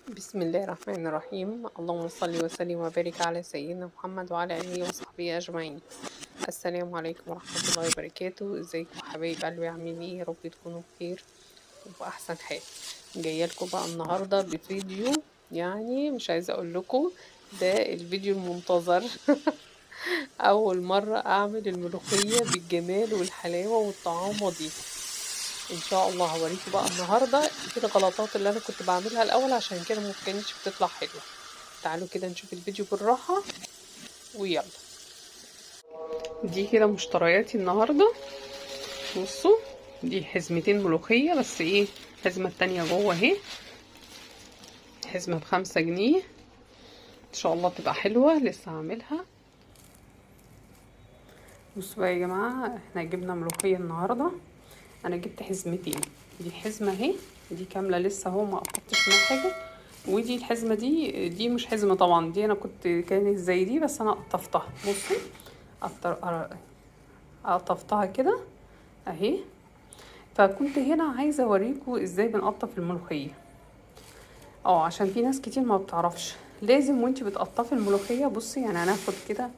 بسم الله الرحمن الرحيم. اللهم صل وسلم وبارك على سيدنا محمد وعلى آله وصحبه أجمعين. السلام عليكم ورحمة الله وبركاته. ازيكم حبايب قلبي؟ عاملين ايه؟ يا رب تكونوا بخير وفي أحسن حال. جاية لكم بقى النهاردة بفيديو، يعني مش عايزة أقول لكم ده الفيديو المنتظر. أول مرة أعمل الملوخية بالجمال والحلاوة والطعامة دي. ان شاء الله هوريكم بقى النهارده ايه الغلطات اللي انا كنت بعملها الاول عشان كده ما كانتش بتطلع حلوه. تعالوا كده نشوف الفيديو بالراحه ويلا. دي كده مشترياتي النهارده. بصوا، دي حزمتين ملوخيه، بس ايه، الحزمه التانية جوه اهي، حزمه ب5 جنيه. ان شاء الله تبقى حلوه، لسه هعملها. بصوا بقى يا جماعه، احنا جبنا ملوخيه النهارده. انا جبت حزمتين، دي حزمه اهي، دي كامله لسه اهو، ما قطعتش منها حاجه. ودي الحزمه دي مش حزمه طبعا، دي انا كانت زي دي بس انا قطفتها. بصي، قطفتها كده اهي. فكنت هنا عايزه اوريكم ازاي بنقطف الملوخيه. عشان في ناس كتير ما بتعرفش، لازم وانتي بتقطفي الملوخيه، بصي يعني هناخد كده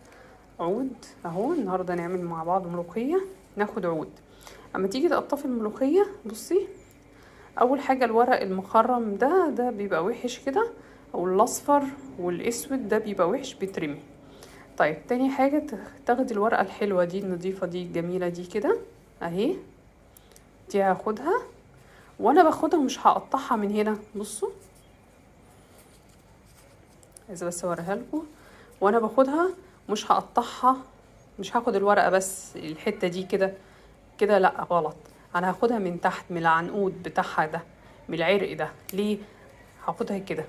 عود اهو، النهارده نعمل مع بعض ملوخيه. ناخد عود، اما تيجي تقطفي الملوخيه بصي، اول حاجه الورق المخرم ده بيبقى وحش كده، او الاصفر والاسود ده بيبقى وحش بيترمي. طيب تاني حاجه تاخدي الورقه الحلوه دي النظيفه دي الجميله دي كده اهي، دي هاخدها. وانا باخدها مش هقطعها من هنا، بصوا عايزه بس اوريها لكم. وانا باخدها مش هقطعها، مش هاخد الورقه بس الحته دي كده كده، لا غلط. انا هاخدها من تحت، من العنقود بتاعها ده، من العرق ده. ليه هاخدها كده؟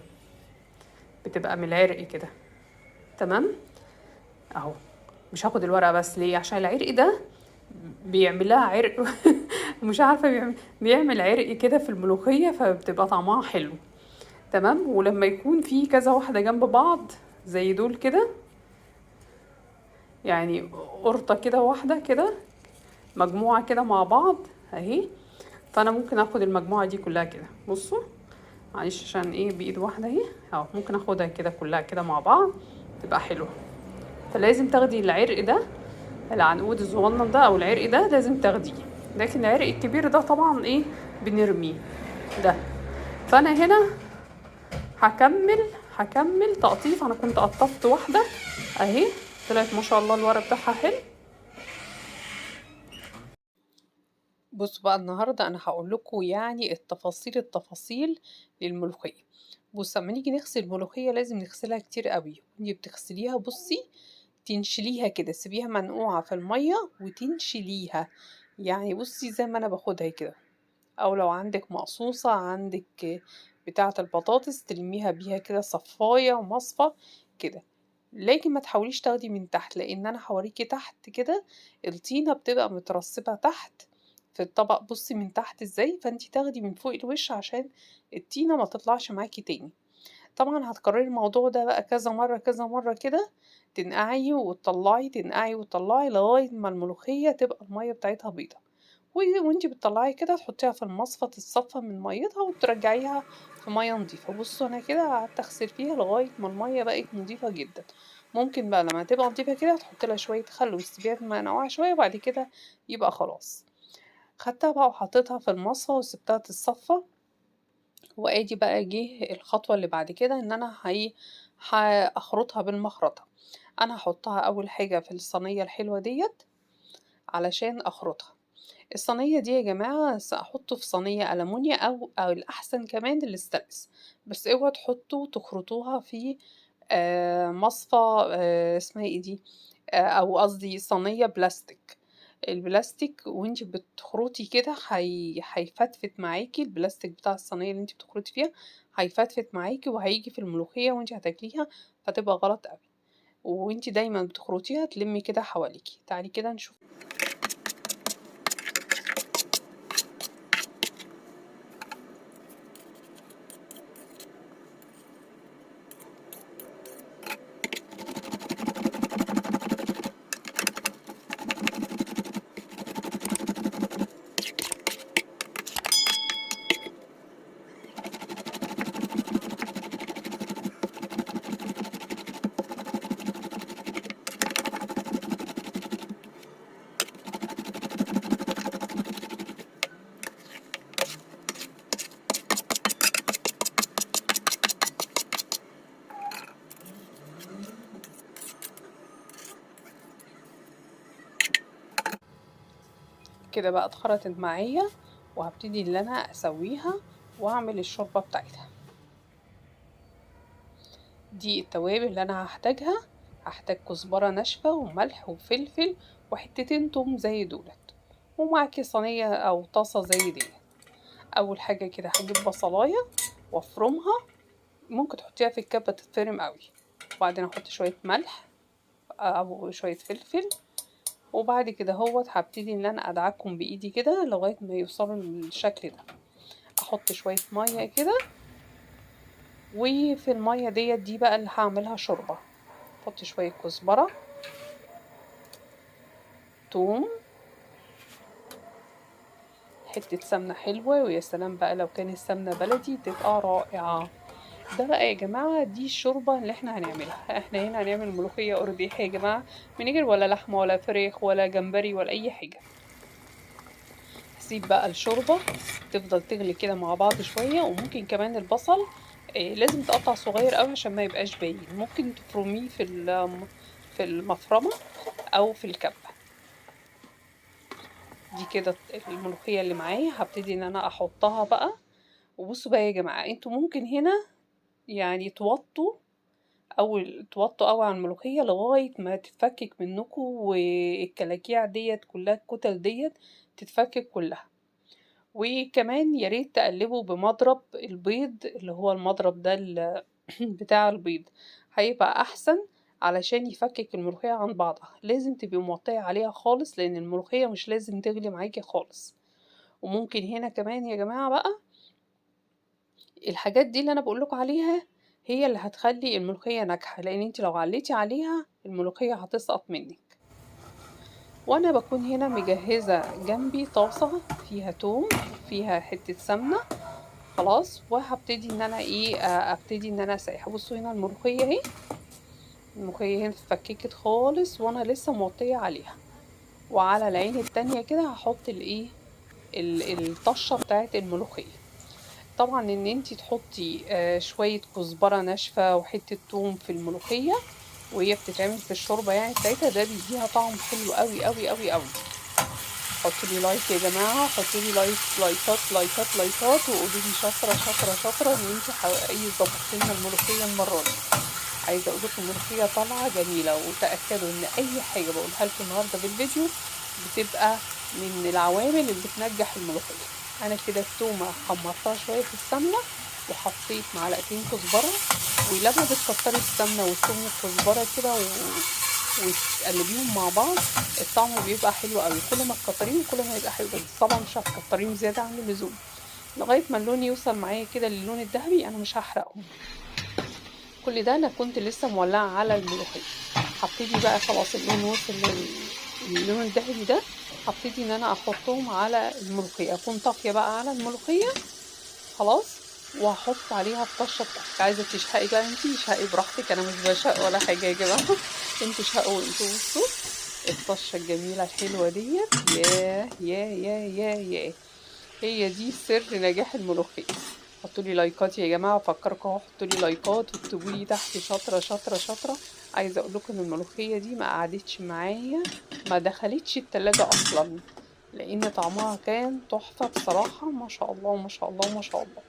بتبقى من العرق كده، تمام اهو. مش هاخد الورقه بس، ليه؟ عشان العرق ده بيعمل لها عرق. مش عارفه، بيعمل عرق كده في الملوخيه، فبتبقى طعمها حلو. تمام. ولما يكون في كذا واحده جنب بعض زي دول كده، يعني قرطه كده واحده كده، مجموعه كده مع بعض اهي. فانا ممكن اخد المجموعه دي كلها كده، بصوا معلش عشان ايه بايد واحده اهي اهو، ممكن اخدها كده كلها كده مع بعض تبقى حلوه. فلازم تاخدي العرق ده، العنقود الصغنن ده او العرق ده لازم تاخديه. لكن العرق الكبير ده طبعا ايه، بنرميه ده. فانا هنا هكمل تقطيف. انا كنت قطفت واحده اهي، طلعت ما شاء الله الورق بتاعها حلو. بصوا بقى النهارده انا هقول لكم يعني التفاصيل للملوخيه. بص، اما نيجي نغسل الملوخيه لازم نغسلها كتير قوي. ودي بتغسليها بصي، تنشليها كده، سيبيها منقوعه في الميه وتنشليها. يعني بصي زي ما انا باخدها كده، او لو عندك مقصوصه، عندك بتاعه البطاطس تلميها بيها كده صفايه ومصفى كده. لكن ما تحاوليش تاخدي من تحت، لان انا هوريكي تحت كده الطينه بتبقى مترسبه تحت في الطبق. بصي من تحت ازاي، فانتي تاخدي من فوق الوش عشان الطينه ما تطلعش معاكي تاني. طبعا هتكرري الموضوع ده بقى كذا مره كذا مره كده، تنقعي وتطلعي، تنقعي وتطلعي لغايه ما الملوخيه تبقى الميه بتاعتها بيضه. وانتي بتطلعي كده تحطيها في المصفى تتصفى من ميتها وترجعيها في ميه نظيفه. بصوا انا كده قعدت اغسل فيها لغايه ما الميه بقت نظيفه جدا. ممكن بقى لما تبقى نظيفه كده تحطي لها شويه خل وتسيبيها منقوعه شويه، وبعد كده يبقى خلاص. خدتها بقى وحطيتها في المصفى وسبتها تتصفى. وادي بقى جه الخطوه اللي بعد كده، ان انا هخرطها بالمخرطه. انا هحطها اول حاجه في الصينيه الحلوه ديت علشان اخرطها. الصينية دي يا جماعة أحطه في صينية ألمونيا، أو الأحسن كمان الاستانلس. بس اوعوا تحطوا تخرطوها في مصفى، اسمها ايه دي، أو قصدي صينية بلاستيك. البلاستيك وانتي بتخرطي كده هيفتفت معاكي، البلاستيك بتاع الصينية اللي انتي بتخرطي فيها هيفتفت معاكي وهيجي في الملوخية وانتي هتاكليها، فتبقى غلط قوي. وانتي دايما بتخرطيها تلمي كده حواليكي. تعالي كده نشوف. كده بقى اتخرطت معايا، وهبتدي ان انا اسويها واعمل الشوربة بتاعتها. دي التوابل اللي انا هحتاجها. هحتاج كزبرة ناشفة وملح وفلفل وحتتين توم زي دولت، ومعاكي صينية او طاسة زي دي. اول حاجة كده هجيب بصلاية وافرمها، ممكن تحطيها في الكبة تتفرم قوي، وبعدين احط شوية ملح او شوية فلفل، وبعد كده هبتدي ان انا ادعكهم بايدي كده لغاية ما يوصلوا للشكل ده. احط شوية مية كده، وفي المية دي بقى اللي هعملها شوربة. احط شوية كزبرة، توم، حتة سمنة حلوة، ويا سلام بقى لو كانت سمنة بلدي تبقى رائعة. ده بقى يا جماعة دي الشوربة اللي احنا هنعملها. احنا هنا هنعمل ملوخية أرديحية يا جماعة، من غير ولا لحمة ولا فراخ ولا جمبري ولا أي حاجة. هسيب بقى الشوربة تفضل تغلي كده مع بعض شوية، وممكن كمان البصل لازم تقطع صغير قوي عشان ما يبقاش باين. ممكن تفرميه في المفرمة أو في الكبة. دي كده الملوخية اللي معايا، هبتدي ان انا احطها بقى. وبصوا بقى يا جماعة، انتوا ممكن هنا يعني توطوا قوي على الملوخية لغاية ما تتفكك منكم، والكلاكيع كلها، الكتل تتفكك كلها. وكمان يا ريت تقلبوا بمضرب البيض، اللي هو المضرب ده بتاع البيض، هيبقى احسن علشان يفكك الملوخية عن بعضها. لازم تبقي موطية عليها خالص، لان الملوخية مش لازم تغلي معاكي خالص. وممكن هنا كمان يا جماعة بقى، الحاجات دي اللي انا بقولكوا عليها هي اللي هتخلي الملوخية ناجحة، لان انت لو عليتي عليها الملوخية هتسقط منك. وانا بكون هنا مجهزة جنبي طاسة فيها توم، فيها حتة سمنة خلاص، وهبتدي ان انا ابتدي ان انا اسيح. بصوا هنا الملوخية اهي، الملوخية هنا اتفككت خالص وانا لسه موطية عليها. وعلى العين التانية كده هحط الطشة بتاعت الملوخية. طبعا ان انتي تحطي شوية كزبرة ناشفة وحتة توم في الملوخية وهي بتتعمل في الشوربة يعني بتاعتها، ده بيديها طعم حلو قوي قوي قوي قوي. حطوا لي لايك يا جماعة، حطوا لي لايكات لايكات لايكات، وقولوا لي شاطرة شاطرة شاطرة ان انتي حقيقي ظبطتي لنا الملوخية المرة دي. عايزة اقول لكم الملوخية طالعة جميلة، وتأكدوا ان اي حاجة بقولها لكم النهاردة في الفيديو بتبقى من العوامل اللي بتنجح الملوخية. انا كده التومة حمرتها شوية في السمنة، وحطيت معلقتين كزبرة. ولما بتكتري السمنة والثوم والكزبرة كده وتقلبيهم مع بعض، الطعم بيبقى حلو قوي. كل ما تكتريهم كل ما يبقى حلو، بس طبعا مش هتكتريهم زيادة عن اللزوم. لغاية ما اللون يوصل معايا كده للون الذهبي، انا مش هحرقهم. كل ده انا كنت لسه مولعة على الملوخية. هبتدي بقى خلاص اللون وصل للون الذهبي ده، هبتدي ان انا احطهم على الملوخية، اكون طافية بقى على الملوخية خلاص، وهحط عليها الطشة بتاعتك. عايزة تشهقي بقى انتي اشهقي براحتك، انا مش بشهق ولا حاجة يا جماعة. انتوا شهقوا انتوا. بصوا الطشة الجميلة الحلوة ديت، ياه ياه ياه ياه ياه، هي دي سر نجاح الملوخية. حطوا لي لايكات يا جماعه، افكركم اهو، حطوا لي لايكات واكتبوا لي تحت شاطره شاطره شاطره. عايزه اقول لكم ان الملوخيه دي ما قعدتش معايا، ما دخلتش التلاجة اصلا، لان طعمها كان تحفه بصراحه. ما شاء الله ما شاء الله ما شاء الله.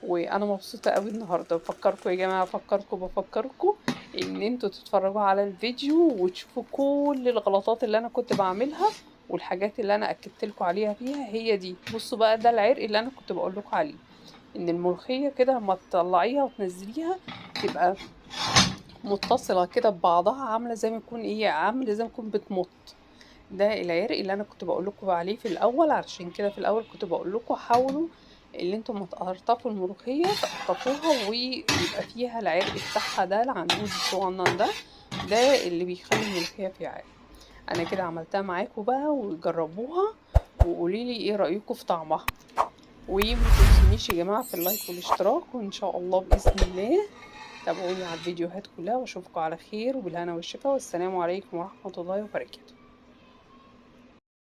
وانا مبسوطه قوي النهارده. بفكركم يا جماعه، بفكركم ان انتوا تتفرجوا على الفيديو وتشوفوا كل الغلطات اللي انا كنت بعملها، والحاجات اللي انا اكدت لكم عليها فيها هي دي. بصوا بقى، ده العرق اللي انا كنت بقول لكم عليه، ان الملوخيه كده لما تطلعيها وتنزليها تبقى متصله كده ببعضها، عامله زي ما يكون عامله زي ما يكون بتمط. ده العرق اللي انا كنت بقول لكم عليه في الاول. علشان كده في الاول كنت بقول لكم حاولوا اللي انتم ما تقرطفوا الملوخيه، تقطفوها ويبقى فيها العرق بتاعها ده، العنقود الصغنن ده اللي بيخلي الملوخيه فيها عرق. انا كده عملتها معاكم بقى، وجربوها وقولي لي ايه رايكم في طعمها. وما تنسونيش يا جماعه في اللايك والاشتراك، وان شاء الله باذن الله تابعوني على الفيديوهات كلها، واشوفكم على خير وبالهنا والشفا، والسلام عليكم ورحمه الله وبركاته.